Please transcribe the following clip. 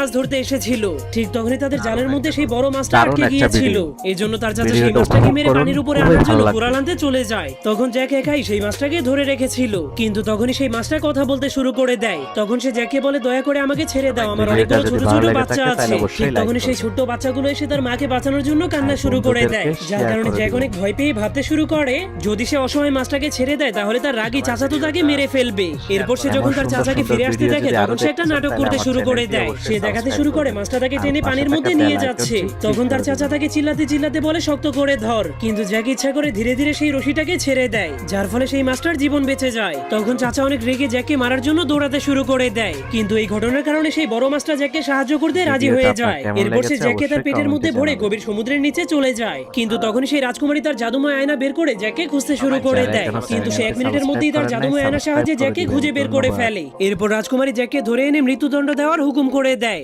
মাছ ধরতে এসেছিল। ঠিক তখনই তাদের জালের মধ্যে সেই বড় মাছটা আটকে গিয়েছিল। এই জন্য তার চাচা সেই মাছটাকে মেরে পানির উপরে আনার জন্য কুড়াল আনতে চলে যায়। তখন জ্যাক একাই সেই মাছটাকে ধরে রেখেছিল, কিন্তু তখনই সেই মাছটা কথা বলতে শুরু করে দেয়। তখন সে জ্যাককে বলে, দয়া করে আমাকে ছেড়ে দাও, আমার অনেকগুলো ছোট ছোট বাচ্চা আছে। ঠিক তখনই সেই ছোট্ট বাচ্চাগুলো এসে তার মাকে বাঁচানোর জন্য কান্না শুরু করে দেয়, যার কারণে জ্যাক অনেক ভয় পেয়ে ভাবতে শুরু করে যদি সে অসময়ে মাছটাকে ছেড়ে দেয় তাহলে তার রাগী চাচা তো তাকে মেরে ফেলবে। এরপর সে যখন তার চাচাকে ফিরে আসতে দেখে তখন সে একটা নাটক করতে শুরু করে দেয়। সে দেখাতে শুরু করে মাছটা তাকে টেনে পানির মধ্যে নিয়ে যাচ্ছে। তখন তার চাচা তাকে চিল্লাতে চিল্লাতে বলে, শক্ত করে ধর। কিন্তু জ্যাক ইচ্ছা করে ধীরে ধীরে সেই রশিটাকে ছেড়ে দেয়, যার ফলে সেই মাছটার জীবন বেঁচে যায়। তখন চাচা অনেক রেগে জ্যাককে মারার জন্য দৌড়াতে শুরু করে দেয়, কিন্তু এই ঘটনার কারণে সেই বড় মাছটা জ্যাককে সাহায্য করতে রাজি হয়ে যায়। এরপর সে জ্যাককে তার পেটের মধ্যে ভরে গভীর সমুদ্রের নিচে চলে যায়। কিন্তু তখন সেই রাজকুমারী তার জাদুময় আয়না বের করে জ্যাককে খুঁজতে শুরু করে দেয়, কিন্তু সে 1 মিনিটের মধ্যেই তার জাদুময় আয়নার সাহায্যে জ্যাককে খুঁজে বের করে ফেলে। এরপর রাজকুমারী জ্যাককে ধরে এনে মৃত্যুদণ্ড দেওয়ার হুকুম করে দেয়।